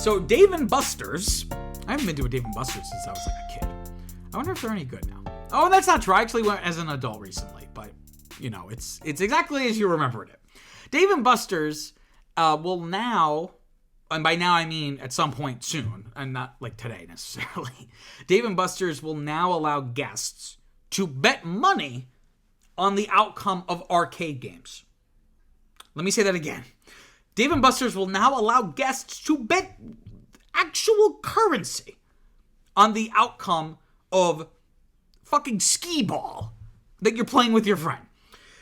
So Dave & Buster's, I haven't been to a Dave & Buster's since I was like a kid. I wonder if they're any good now. Oh, that's not true. I actually went as an adult recently, but you know, it's exactly as you remembered it. Dave & Buster's will now, and by now I mean at some point soon, and not like today necessarily, Dave & Buster's will now allow guests to bet money on the outcome of arcade games. Let me say that again. Dave & Buster's will now allow guests to bet actual currency on the outcome of fucking skee ball that you're playing with your friend.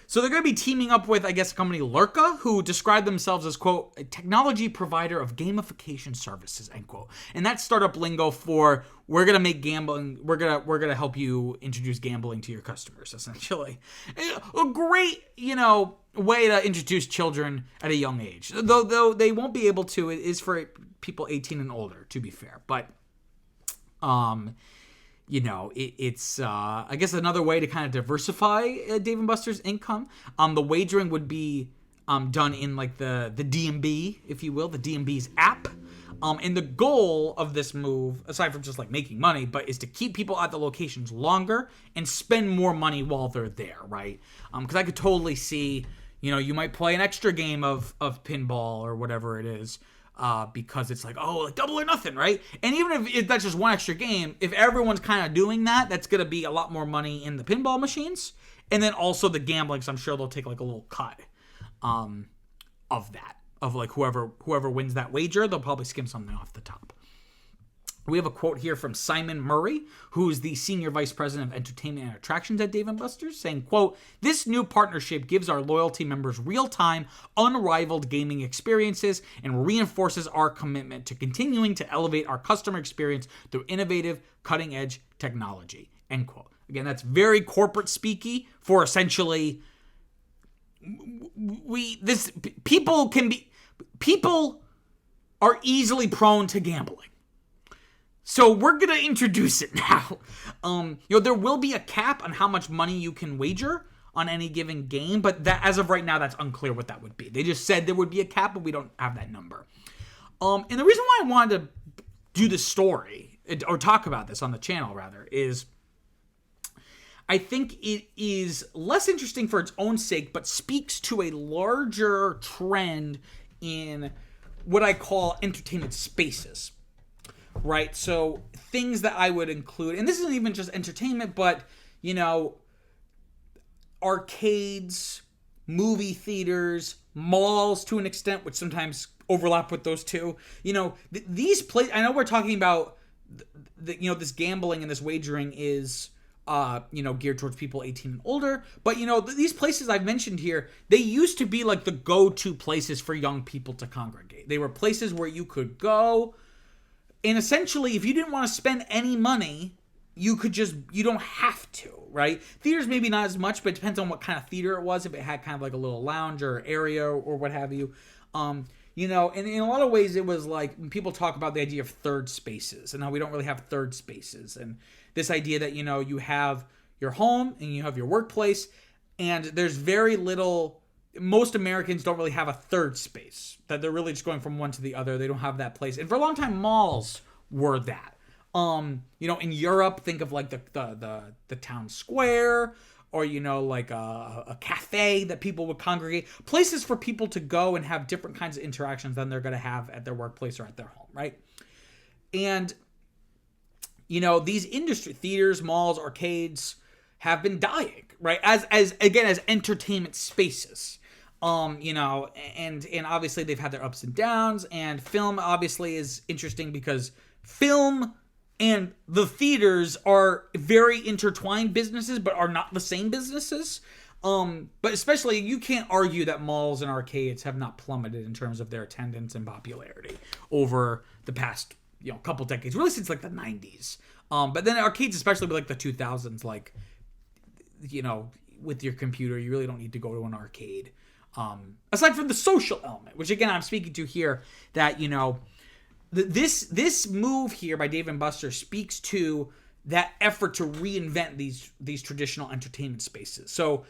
So they're going to be teaming up with, I guess, a company Lurka, who describe themselves as, quote, a technology provider of gamification services, end quote. And that's startup lingo for, we're going to make gambling, we're going to help you introduce gambling to your customers, essentially. A great, way to introduce children at a young age. Though they won't be able to, it is for people 18 and older, to be fair. But, it's I guess another way to kind of diversify Dave & Buster's income. The wagering would be done in like the DMB, if you will, the DMB's app. And the goal of this move, aside from just like making money, but is to keep people at the locations longer and spend more money while they're there, right? Because I could totally see, you might play an extra game of pinball or whatever it is. Because it's like, double or nothing, right? And even if that's just one extra game, if everyone's kind of doing that, that's going to be a lot more money in the pinball machines. And then also the gambling, so I'm sure they'll take like a little cut of that. Of like whoever wins that wager, they'll probably skim something off the top. We have a quote here from Simon Murray, who is the Senior Vice President of Entertainment and Attractions at Dave & Buster's, saying, quote, "This new partnership gives our loyalty members real-time, unrivaled gaming experiences and reinforces our commitment to continuing to elevate our customer experience through innovative, cutting-edge technology," end quote. Again, that's very corporate speaky for essentially people are easily prone to gambling. So we're going to introduce it now. There will be a cap on how much money you can wager on any given game, but that, as of right now, that's unclear what that would be. They just said there would be a cap, but we don't have that number. And the reason why I wanted to do this story, or talk about this on the channel, rather, is I think it is less interesting for its own sake, but speaks to a larger trend in what I call entertainment spaces. Right, so things that I would include, and this isn't even just entertainment, but, arcades, movie theaters, malls to an extent, which sometimes overlap with those two. These places, I know we're talking about, this gambling and this wagering is, geared towards people 18 and older, but, these places I've mentioned here, they used to be like the go-to places for young people to congregate. They were places where you could go. And essentially, if you didn't want to spend any money, you don't have to, right? Theaters maybe not as much, but it depends on what kind of theater it was. If it had kind of like a little lounge or area or what have you. And in a lot of ways, it was like when people talk about the idea of third spaces and how we don't really have third spaces. And this idea that, you have your home and you have your workplace, and there's very little. Most Americans don't really have a third space, that they're really just going from one to the other. They don't have that place. And for a long time, malls were that. In Europe, think of like the town square, or, like a cafe that people would congregate. Places for people to go and have different kinds of interactions than they're going to have at their workplace or at their home, right? And, these industry, theaters, malls, arcades have been dying, right? As entertainment spaces. And obviously they've had their ups and downs, and film obviously is interesting because film and the theaters are very intertwined businesses, but are not the same businesses. But especially, you can't argue that malls and arcades have not plummeted in terms of their attendance and popularity over the past, couple decades, really since like the 90s. But then arcades, especially with like the 2000s, like, with your computer, you really don't need to go to an arcade. Aside from the social element, which again, I'm speaking to here, that, this move here by Dave & Buster's speaks to that effort to reinvent these traditional entertainment spaces. So,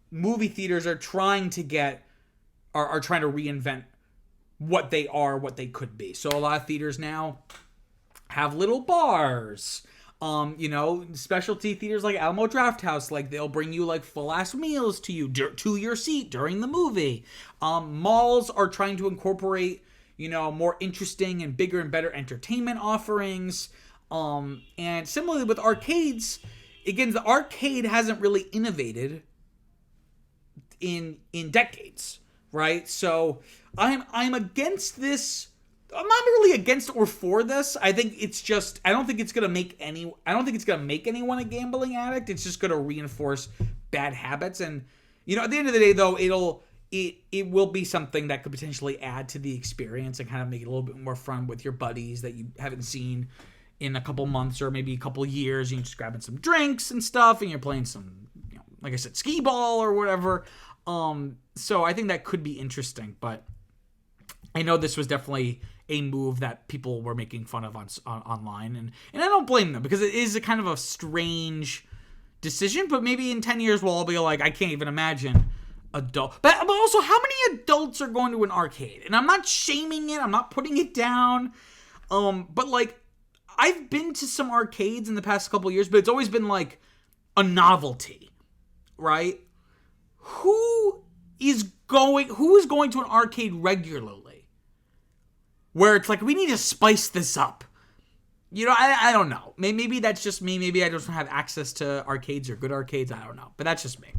movie theaters are trying to reinvent what they are, what they could be. So a lot of theaters now have little bars. Specialty theaters like Alamo Drafthouse, like they'll bring you like full ass meals to you to your seat during the movie. Malls are trying to incorporate, more interesting and bigger and better entertainment offerings. And similarly with arcades, again, the arcade hasn't really innovated in decades, right? So I'm against this. I'm not really against or for this. I think it's just, I don't think it's gonna make anyone a gambling addict. It's just gonna reinforce bad habits. And at the end of the day, though, it will be something that could potentially add to the experience and kind of make it a little bit more fun with your buddies that you haven't seen in a couple months or maybe a couple years. You're just grabbing some drinks and stuff, and you're playing some, like I said, skee ball or whatever. So I think that could be interesting, but I know this was definitely a move that people were making fun of on online, and I don't blame them, because it is a kind of a strange decision. But maybe in 10 years we'll all be like, I can't even imagine adult. But also, how many adults are going to an arcade? And I'm not shaming it, I'm not putting it down. But like, I've been to some arcades in the past couple years, but it's always been like a novelty, right? Who is going to an arcade regularly? Where it's like, we need to spice this up. I don't know. Maybe that's just me. Maybe I just don't have access to arcades or good arcades. I don't know. But that's just me.